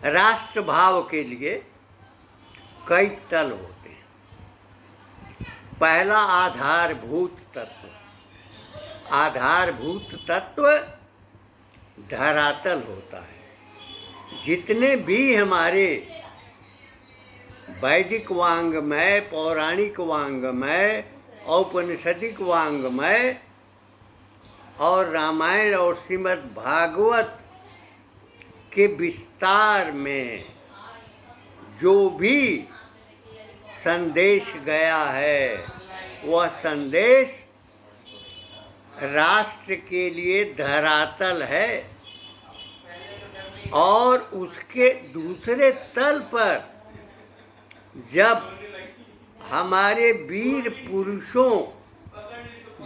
राष्ट्र भाव के लिए कई तल होते हैं। पहला आधारभूत तत्व। आधारभूत तत्व धरातल होता है। जितने भी हमारे वैदिक वाङ्मय, पौराणिक वाङ्मय, औपनिषदिक वाङ्मय और रामायण और श्रीमद् भागवत के विस्तार में जो भी संदेश गया है, वह संदेश राष्ट्र के लिए धरातल है। और उसके दूसरे तल पर जब हमारे वीर पुरुषों,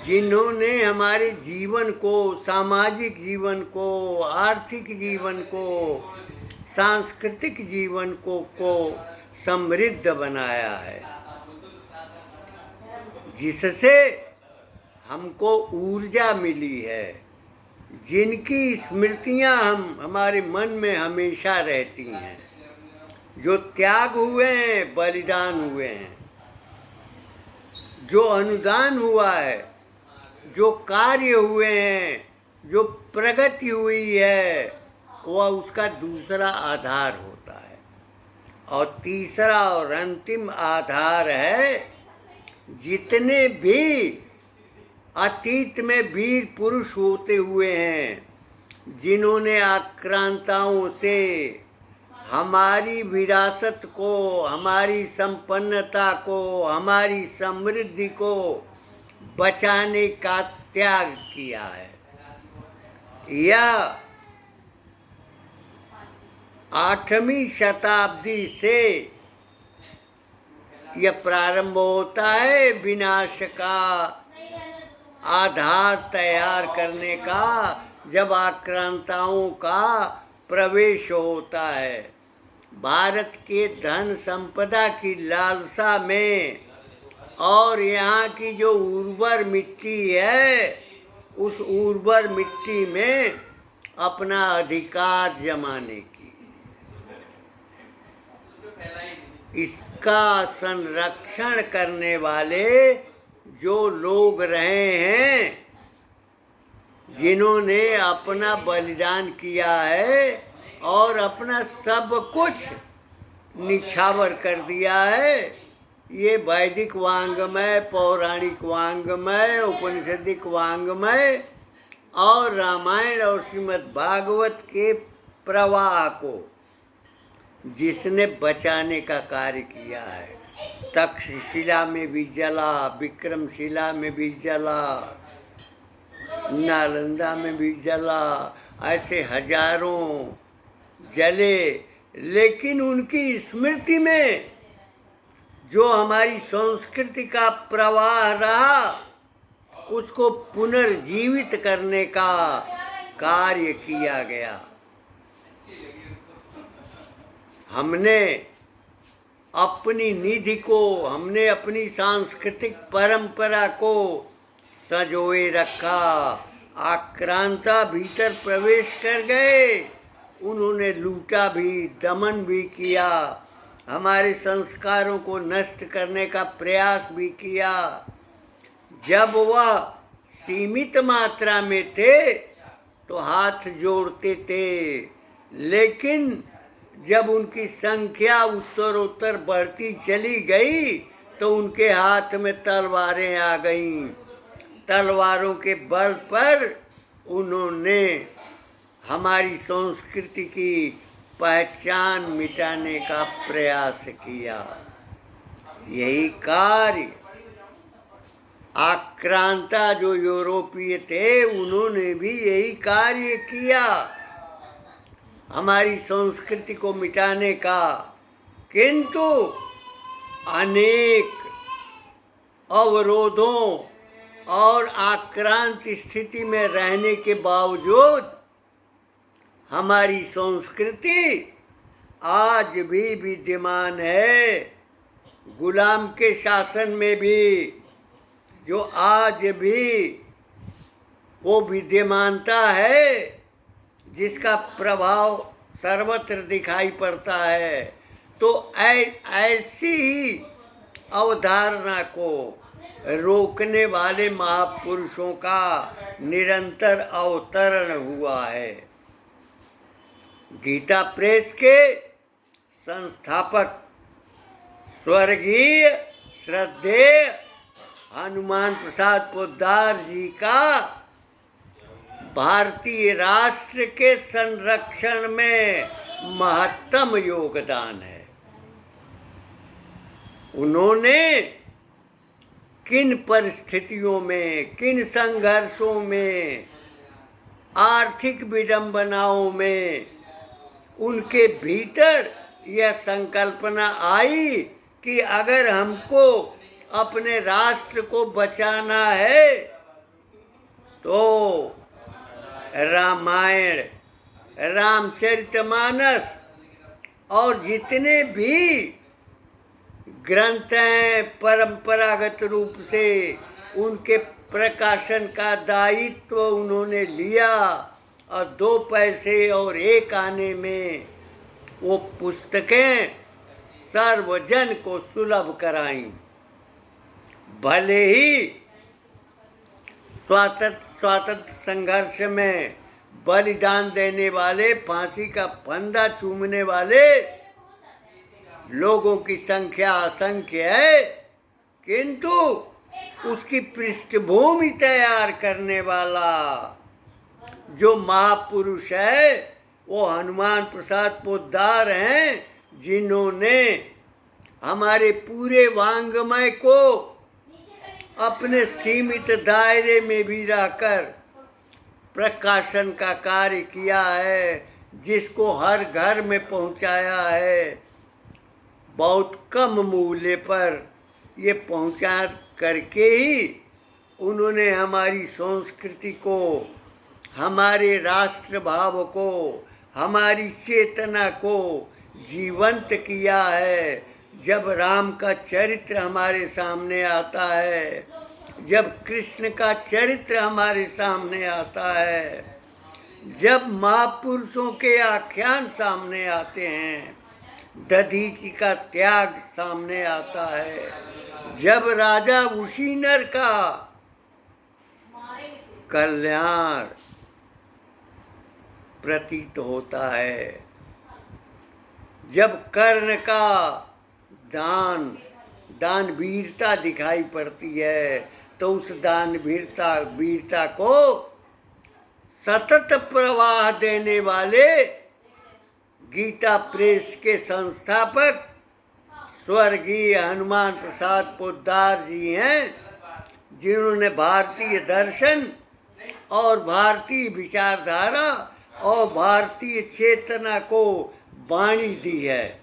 जिन्होंने हमारे जीवन को, सामाजिक जीवन को, आर्थिक जीवन को, सांस्कृतिक जीवन को समृद्ध बनाया है, जिससे हमको ऊर्जा मिली है, जिनकी स्मृतियां हमारे मन में हमेशा रहती हैं, जो त्याग हुए हैं, बलिदान हुए हैं, जो अनुदान हुआ है, जो कार्य हुए हैं, जो प्रगति हुई है, वह उसका दूसरा आधार होता है। और तीसरा और अंतिम आधार है, जितने भी अतीत में वीर पुरुष होते हुए हैं, जिन्होंने आक्रांताओं से हमारी विरासत को, हमारी संपन्नता को, हमारी समृद्धि को बचाने का त्याग किया है। यह 8वीं शताब्दी से यह प्रारंभ होता है, विनाश का आधार तैयार करने का, जब आक्रांताओं का प्रवेश होता है। भारत के धन संपदा की लालसा में और यहाँ की जो उर्वर मिट्टी है, उस उर्वर मिट्टी में अपना अधिकार जमाने की, इसका संरक्षण करने वाले जो लोग रहे हैं, जिन्होंने अपना बलिदान किया है और अपना सब कुछ निछावर कर दिया है, ये वैदिक वाङ्मय, पौराणिक वाङ्मय, उपनिषदिक वाङ्मय और रामायण और श्रीमद् भागवत के प्रवाह को जिसने बचाने का कार्य किया है। तक्षशिला में भी जला, विक्रमशिला में भी जला, नालंदा में भी जला, ऐसे हजारों जले, लेकिन उनकी स्मृति में जो हमारी संस्कृति का प्रवाह रहा, उसको पुनर्जीवित करने का कार्य किया गया। हमने अपनी निधि को, हमने अपनी सांस्कृतिक परंपरा को संजोए रखा। आक्रांता भीतर प्रवेश कर गए, उन्होंने लूटा भी, दमन भी किया, हमारे संस्कारों को नष्ट करने का प्रयास भी किया। जब वह सीमित मात्रा में थे तो हाथ जोड़ते थे, लेकिन जब उनकी संख्या उत्तरोत्तर बढ़ती चली गई तो उनके हाथ में तलवारें आ गईं। तलवारों के बल पर उन्होंने हमारी संस्कृति की पहचान मिटाने का प्रयास किया। यही कार्य आक्रांता जो यूरोपीय थे, उन्होंने भी यही कार्य किया, हमारी संस्कृति को मिटाने का। किंतु अनेक अवरोधों और आक्रांत स्थिति में रहने के बावजूद हमारी संस्कृति आज भी विद्यमान है। गुलाम के शासन में भी जो आज भी वो विद्यमानता है, जिसका प्रभाव सर्वत्र दिखाई पड़ता है। तो ऐसी ही अवधारणा को रोकने वाले महापुरुषों का निरंतर अवतरण हुआ है। गीता प्रेस के संस्थापक स्वर्गीय श्रद्धेय हनुमान प्रसाद पोद्दार जी का भारतीय राष्ट्र के संरक्षण में महत्तम योगदान है। उन्होंने किन परिस्थितियों में, किन संघर्षों में, आर्थिक विडंबनाओं में उनके भीतर यह संकल्पना आई कि अगर हमको अपने राष्ट्र को बचाना है तो रामायण, रामचरितमानस और जितने भी ग्रंथ हैं परंपरागत रूप से उनके प्रकाशन का दायित्व उन्होंने लिया और 2 पैसे और 1 आने में वो पुस्तकें सर्वजन को सुलभ कराईं। भले ही स्वातंत्र संघर्ष में बलिदान देने वाले, फांसी का फंदा चूमने वाले लोगों की संख्या असंख्य है, किंतु उसकी पृष्ठभूमि तैयार करने वाला जो महापुरुष है वो हनुमान प्रसाद पोद्दार हैं, जिन्होंने हमारे पूरे वाङ्मय को अपने सीमित दायरे में भी रहकर प्रकाशन का कार्य किया है, जिसको हर घर में पहुंचाया है। बहुत कम मूल्य पर ये पहुंचा करके ही उन्होंने हमारी संस्कृति को, हमारे राष्ट्र भाव को, हमारी चेतना को जीवंत किया है। जब राम का चरित्र हमारे सामने आता है, जब कृष्ण का चरित्र हमारे सामने आता है, जब महापुरुषों के आख्यान सामने आते हैं, दधीचि का त्याग सामने आता है, जब राजा उशीनर का कल्याण प्रतीत होता है, जब कर्ण का दान वीरता दिखाई पड़ती है, तो उस दान वीरता को सतत प्रवाह देने वाले गीता प्रेस के संस्थापक स्वर्गीय हनुमान प्रसाद पोद्दार जी हैं, जिन्होंने भारतीय दर्शन और भारतीय विचारधारा और भारतीय चेतना को वाणी दी है।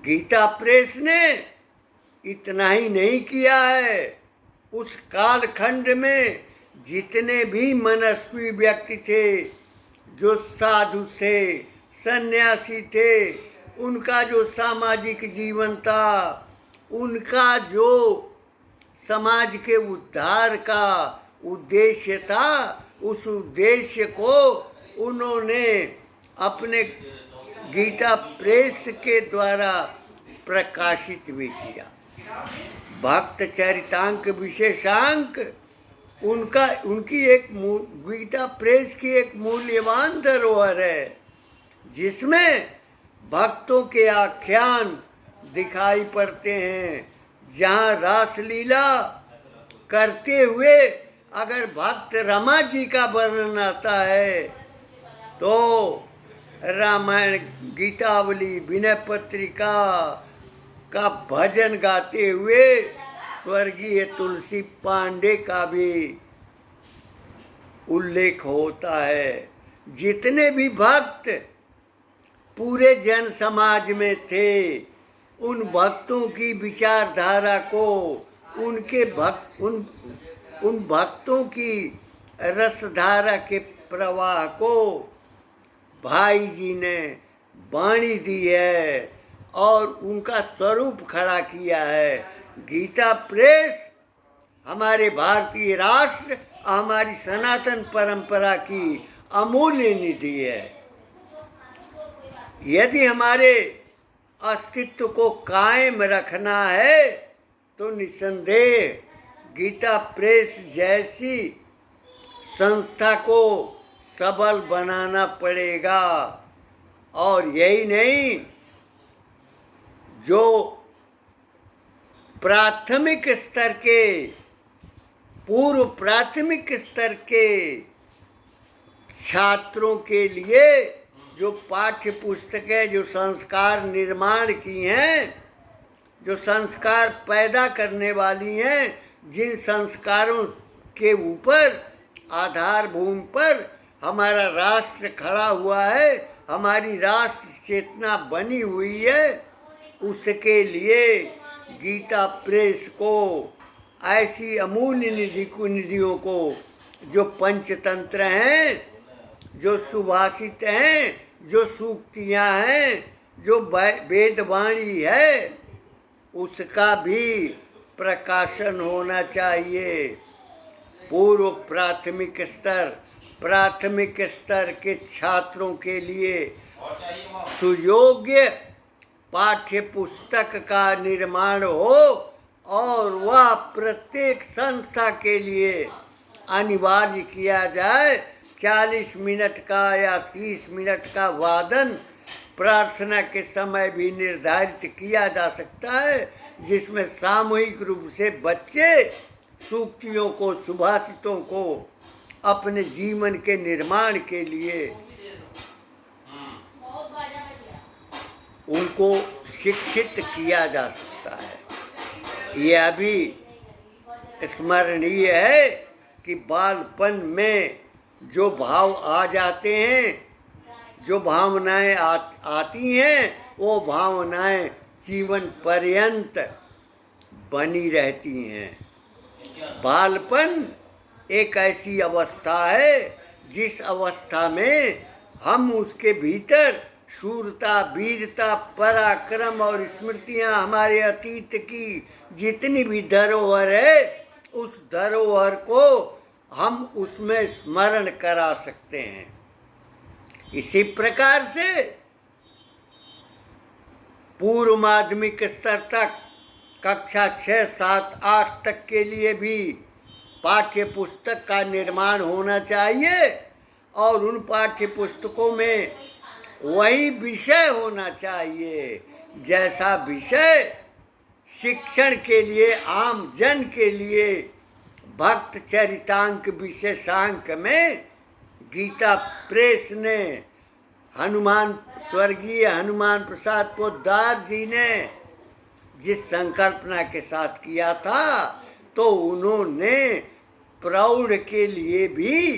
गीता प्रेस ने इतना ही नहीं किया है, उस कालखंड में जितने भी मनस्वी व्यक्ति थे, जो साधु थे, सन्यासी थे, उनका जो सामाजिक जीवन था, उनका जो समाज के उद्धार का उद्देश्य था, उस उद्देश्य को उन्होंने अपने गीता प्रेस के द्वारा प्रकाशित भी किया। भक्त चरितांक विशेषांक उनकी एक गीता प्रेस की एक मूल्यवान धरोहर है, जिसमें भक्तों के आख्यान दिखाई पड़ते हैं। जहाँ रासलीला करते हुए अगर भक्त रमा जी का वर्णन आता है, तो रामायण, गीतावली, विनय पत्रिका का भजन गाते हुए स्वर्गीय तुलसी पांडे का भी उल्लेख होता है। जितने भी भक्त पूरे जन समाज में थे, उन भक्तों की विचारधारा को, उन भक्तों की रसधारा के प्रवाह को भाई जी ने वाणी दी है और उनका स्वरूप खड़ा किया है। गीता प्रेस हमारे भारतीय राष्ट्र, हमारी सनातन परंपरा की अमूल्य निधि है। यदि हमारे अस्तित्व को कायम रखना है तो निसंदेह गीता प्रेस जैसी संस्था को सबल बनाना पड़ेगा। और यही नहीं, जो प्राथमिक स्तर के, पूर्व प्राथमिक स्तर के छात्रों के लिए जो पाठ्य पुस्तकें जो संस्कार निर्माण की हैं, जो संस्कार पैदा करने वाली हैं, जिन संस्कारों के ऊपर आधार भूमि पर हमारा राष्ट्र खड़ा हुआ है, हमारी राष्ट्र चेतना बनी हुई है, उसके लिए गीता प्रेस को ऐसी अमूल्य निधियों को, जो पंचतंत्र हैं, जो सुभाषित हैं, जो सूक्तियाँ हैं, जो वेदवाणी है, उसका भी प्रकाशन होना चाहिए। पूर्व प्राथमिक स्तर के छात्रों के लिए सुयोग्य पाठ्य पुस्तक का निर्माण हो और वह प्रत्येक संस्था के लिए अनिवार्य किया जाए। 40 मिनट का या 30 मिनट का वादन प्रार्थना के समय भी निर्धारित किया जा सकता है, जिसमें सामूहिक रूप से बच्चे सूक्तियों को, सुभाषितों को अपने जीवन के निर्माण के लिए उनको शिक्षित किया जा सकता है। यह भी स्मरणीय है कि बालपन में जो भाव आ जाते हैं, जो भावनाएं आती हैं, वो भावनाएं जीवन पर्यंत बनी रहती हैं। बालपन एक ऐसी अवस्था है जिस अवस्था में हम उसके भीतर शूरता, वीरता, पराक्रम और स्मृतियां, हमारे अतीत की जितनी भी धरोहर है, उस धरोहर को हम उसमें स्मरण करा सकते हैं। इसी प्रकार से पूर्व माध्यमिक स्तर तक कक्षा 6, 7, 8 तक के लिए भी पाठ्य पुस्तक का निर्माण होना चाहिए और उन पाठ्य पुस्तकों में वही विषय होना चाहिए जैसा विषय शिक्षण के लिए, आम जन के लिए भक्त चरितांक विशेषांक में गीता प्रेस ने स्वर्गीय हनुमान प्रसाद पोद्दार जी ने जिस संकल्पना के साथ किया था, तो उन्होंने प्रौढ़ के लिए भी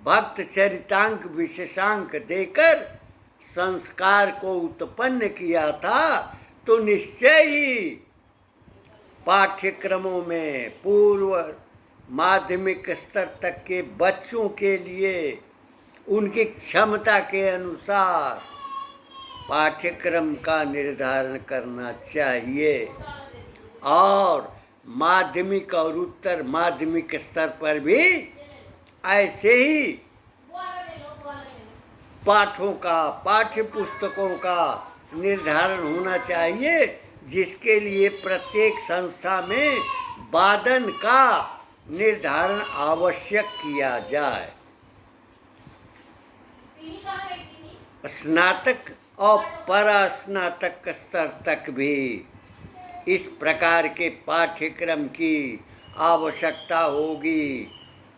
भक्त चरितांक विशेषांक देकर संस्कार को उत्पन्न किया था। तो निश्चय ही पाठ्यक्रमों में पूर्व माध्यमिक स्तर तक के बच्चों के लिए उनकी क्षमता के अनुसार पाठ्यक्रम का निर्धारण करना चाहिए और माध्यमिक और उत्तर माध्यमिक स्तर पर भी ऐसे ही पाठों का, पाठ्य पुस्तकों का निर्धारण होना चाहिए, जिसके लिए प्रत्येक संस्था में वादन का निर्धारण आवश्यक किया जाए। स्नातक और परास्नातक स्तर तक भी इस प्रकार के पाठ्यक्रम की आवश्यकता होगी।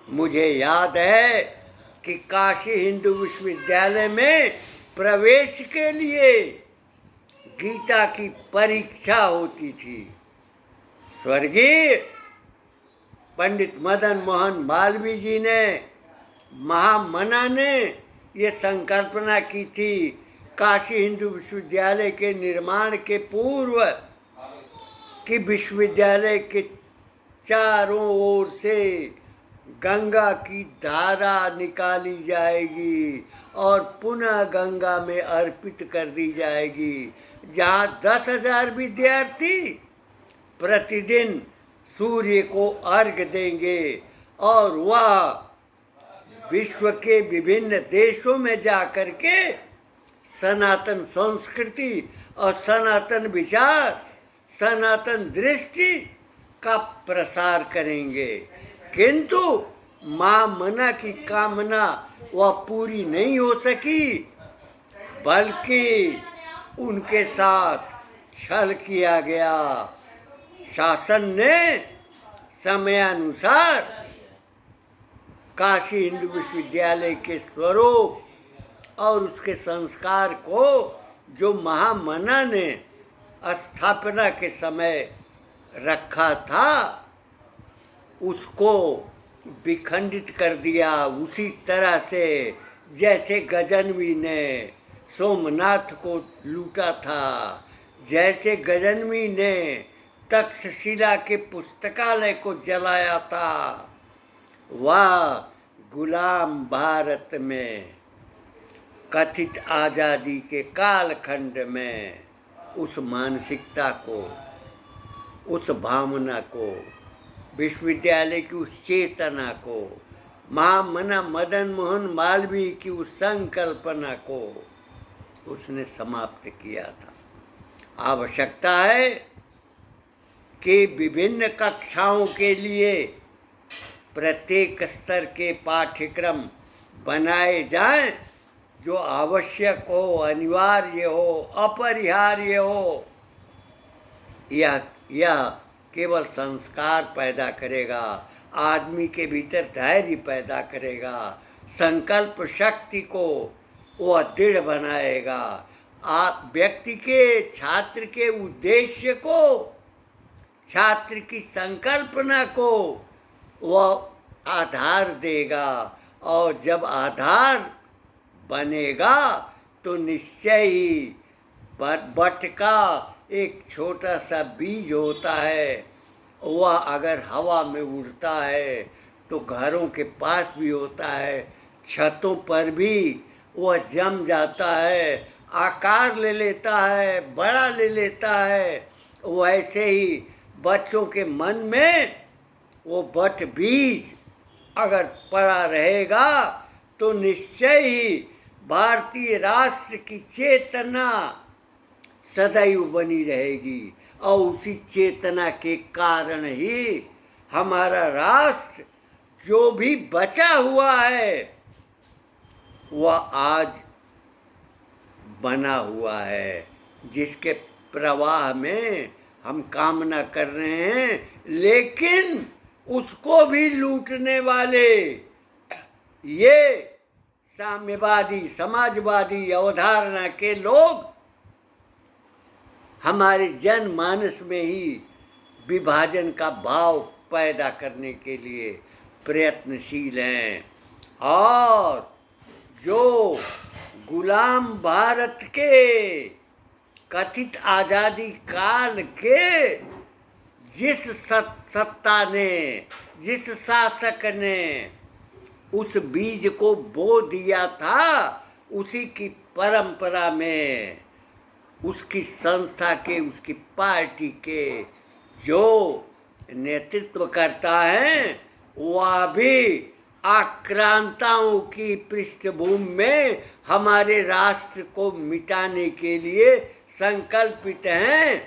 मुझे याद है कि काशी हिंदू विश्वविद्यालय में प्रवेश के लिए गीता की परीक्षा होती थी। स्वर्गीय पंडित मदन मोहन मालवीय जी ने, महामना ने ये संकल्पना की थी काशी हिंदू विश्वविद्यालय के निर्माण के पूर्व कि विश्वविद्यालय के चारों ओर से गंगा की धारा निकाली जाएगी और पुनः गंगा में अर्पित कर दी जाएगी, जहाँ 10,000 विद्यार्थी प्रतिदिन सूर्य को अर्घ्य देंगे और वह विश्व के विभिन्न देशों में जा कर के सनातन संस्कृति और सनातन विचार, सनातन दृष्टि का प्रसार करेंगे। किंतु मां मना की कामना वह पूरी नहीं हो सकी, बल्कि उनके साथ छल किया गया। शासन ने समयानुसार काशी हिंदू विश्वविद्यालय के स्वरूप और उसके संस्कार को जो महामना ने स्थापना के समय रखा था, उसको विखंडित कर दिया। उसी तरह से जैसे गजनवी ने सोमनाथ को लूटा था, जैसे गजनवी ने तक्षशिला के पुस्तकालय को जलाया था, वह गुलाम भारत में कथित आज़ादी के कालखंड में उस मानसिकता को, उस भावना को, विश्वविद्यालय की उस चेतना को, महामना मदन मोहन मालवीय की उस संकल्पना को उसने समाप्त किया था। आवश्यकता है कि विभिन्न कक्षाओं के लिए प्रत्येक स्तर के पाठ्यक्रम बनाए जाएं, जो आवश्यक हो, अनिवार्य हो, अपरिहार्य हो। यह केवल संस्कार पैदा करेगा, आदमी के भीतर धैर्य पैदा करेगा, संकल्प शक्ति को वह दृढ़ बनाएगा, व्यक्ति के, छात्र के उद्देश्य को, छात्र की संकल्पना को वह आधार देगा। और जब आधार बनेगा तो निश्चय ही बट का एक छोटा सा बीज होता है, वह अगर हवा में उड़ता है तो घरों के पास भी होता है, छतों पर भी वह जम जाता है, आकार ले लेता है, बड़ा ले लेता है। वैसे ही बच्चों के मन में वो बट बीज अगर पड़ा रहेगा तो निश्चय ही भारतीय राष्ट्र की चेतना सदैव बनी रहेगी। और उसी चेतना के कारण ही हमारा राष्ट्र जो भी बचा हुआ है वह आज बना हुआ है, जिसके प्रवाह में हम कामना कर रहे हैं। लेकिन उसको भी लूटने वाले ये साम्यवादी, समाजवादी अवधारणा के लोग हमारे जनमानस में ही विभाजन का भाव पैदा करने के लिए प्रयत्नशील हैं। और जो गुलाम भारत के कथित आज़ादी काल के जिस सत्ता ने, जिस शासक ने उस बीज को बो दिया था, उसी की परंपरा में उसकी संस्था के, उसकी पार्टी के जो नेतृत्व करता है वह भी आक्रांताओं की पृष्ठभूमि में हमारे राष्ट्र को मिटाने के लिए संकल्पित हैं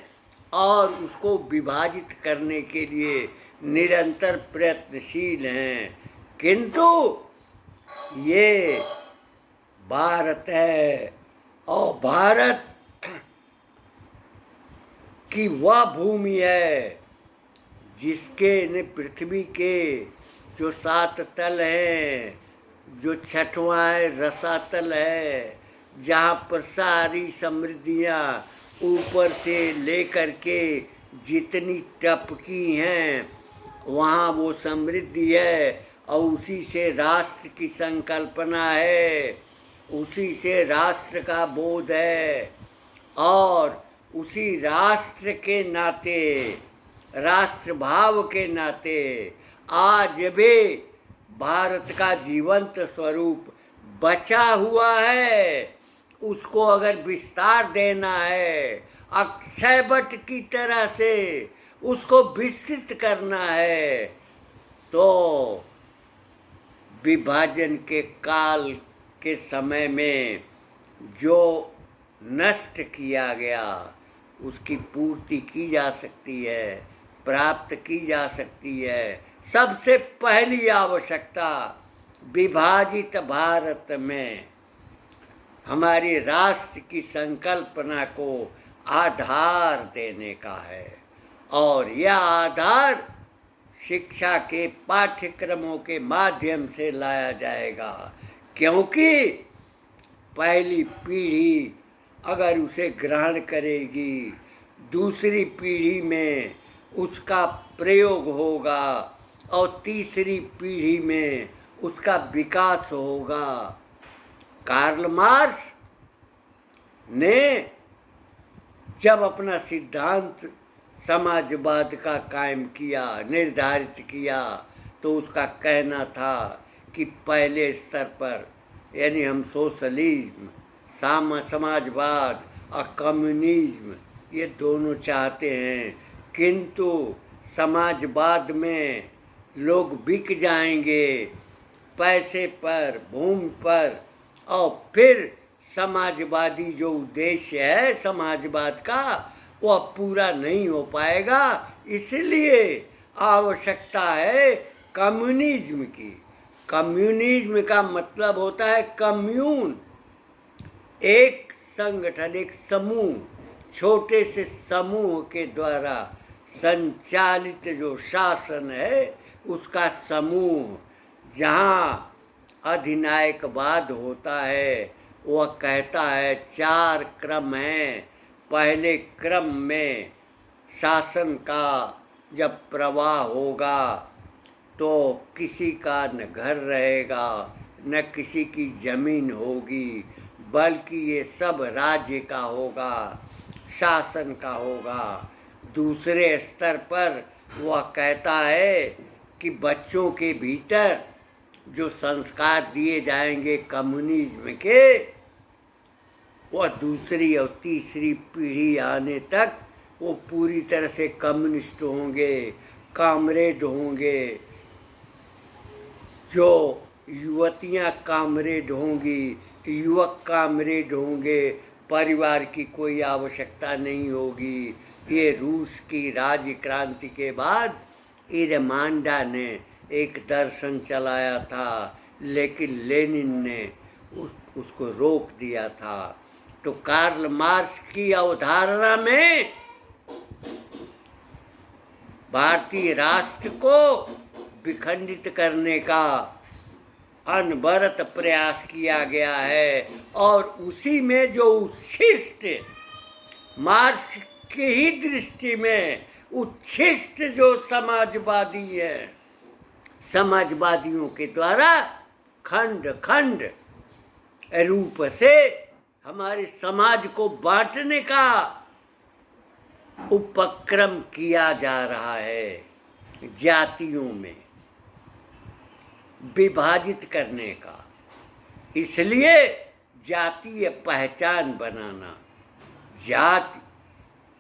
और उसको विभाजित करने के लिए निरंतर प्रयत्नशील हैं। किंतु ये भारत है और भारत की वह भूमि है जिसके ने पृथ्वी के जो 7 तल हैं, जो 6वां है रसातल है, जहाँ पर सारी समृद्धियाँ ऊपर से लेकर के जितनी टपकी हैं वहाँ वो समृद्धि है। और उसी से राष्ट्र की संकल्पना है, उसी से राष्ट्र का बोध है। और उसी राष्ट्र के नाते, राष्ट्र भाव के नाते आज भी भारत का जीवंत स्वरूप बचा हुआ है। उसको अगर विस्तार देना है, अक्षयवट की तरह से उसको विस्तृत करना है, तो विभाजन के काल के समय में जो नष्ट किया गया, उसकी पूर्ति की जा सकती है, प्राप्त की जा सकती है। सबसे पहली आवश्यकता विभाजित भारत में हमारी राष्ट्र की संकल्पना को आधार देने का है, और यह आधार शिक्षा के पाठ्यक्रमों के माध्यम से लाया जाएगा, क्योंकि पहली पीढ़ी अगर उसे ग्रहण करेगी, दूसरी पीढ़ी में उसका प्रयोग होगा और तीसरी पीढ़ी में उसका विकास होगा। कार्ल मार्क्स ने जब अपना सिद्धांत समाजवाद का कायम किया, निर्धारित किया, तो उसका कहना था कि पहले स्तर पर यानी हम सोशलिज्म, समाजवाद और कम्युनिज्म ये दोनों चाहते हैं, किंतु समाजवाद में लोग बिक जाएंगे पैसे पर, भूमि पर, और फिर समाजवादी जो उद्देश्य है समाजवाद का वो अब पूरा नहीं हो पाएगा। इसलिए आवश्यकता है कम्युनिज्म की। कम्युनिज्म का मतलब होता है कम्यून, एक संगठन, एक समूह, छोटे से समूह के द्वारा संचालित जो शासन है उसका समूह, जहाँ अधिनायकवाद होता है। वह कहता है 4 क्रम हैं। पहले क्रम में शासन का जब प्रवाह होगा तो किसी का न घर रहेगा न किसी की ज़मीन होगी, बल्कि ये सब राज्य का होगा, शासन का होगा। दूसरे स्तर पर वह कहता है कि बच्चों के भीतर जो संस्कार दिए जाएंगे कम्युनिज्म के, वह दूसरी और तीसरी पीढ़ी आने तक वो पूरी तरह से कम्युनिस्ट होंगे, कामरेड होंगे। जो युवतियाँ कामरेड होंगी, युवक कामरेड होंगे, परिवार की कोई आवश्यकता नहीं होगी। ये रूस की राज्य क्रांति के बाद इरमांडा ने एक दर्शन चलाया था, लेकिन लेनिन ने उसको रोक दिया था। तो कार्ल मार्क्स की अवधारणा में भारतीय राष्ट्र को विखंडित करने का अनवरत प्रयास किया गया है, और उसी में जो उच्छिष्ट, मार्क्स की ही दृष्टि में उच्छिष्ट जो समाजवादी है, समाजवादियों के द्वारा खंड खंड रूप से हमारे समाज को बांटने का उपक्रम किया जा रहा है, जातियों में विभाजित करने का। इसलिए जातीय पहचान बनाना, जाति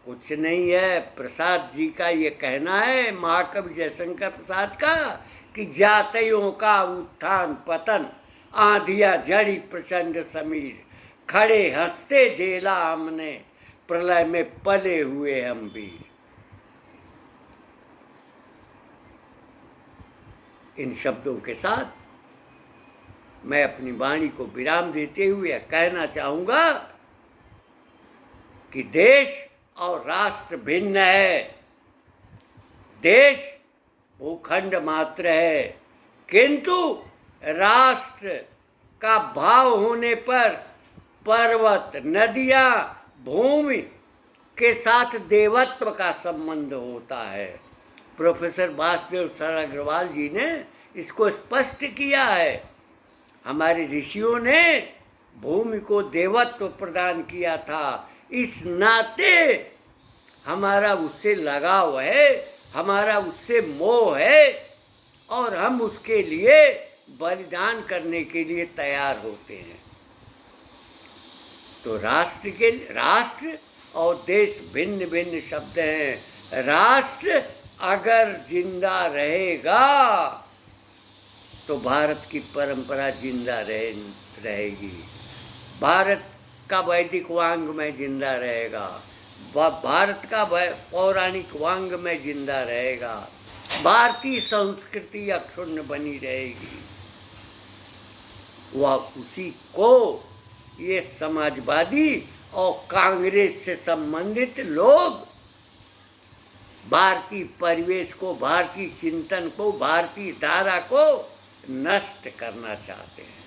कुछ नहीं है। प्रसाद जी का ये कहना है, महाकवि जयशंकर प्रसाद का, कि जातियों का उत्थान पतन, आंधिया झड़ी प्रचंड समीर, खड़े हंसते झेला हमने, प्रलय में पले हुए हम वीर। इन शब्दों के साथ मैं अपनी वाणी को विराम देते हुए कहना चाहूँगा कि देश और राष्ट्र भिन्न है। देश भूखंड मात्र है, किंतु राष्ट्र का भाव होने पर पर्वत, नदियाँ, भूमि के साथ देवत्व का संबंध होता है। प्रोफेसर वासुदेव शरण अग्रवाल जी ने इसको स्पष्ट किया है। हमारे ऋषियों ने भूमि को देवत्व प्रदान किया था, इस नाते हमारा उससे लगाव है, हमारा उससे मोह है, और हम उसके लिए बलिदान करने के लिए तैयार होते हैं। तो राष्ट्र और देश भिन्न भिन्न शब्द हैं। राष्ट्र अगर जिंदा रहेगा तो भारत की परंपरा जिंदा रहेगी। भारत का वैदिक वांग में जिंदा रहेगा, भारत का पौराणिक वांग में जिंदा रहेगा, भारतीय संस्कृति अक्षुण्ण बनी रहेगी। वह उसी को ये समाजवादी और कांग्रेस से संबंधित लोग भारतीय परिवेश को, भारतीय चिंतन को, भारतीय धारा को नष्ट करना चाहते हैं।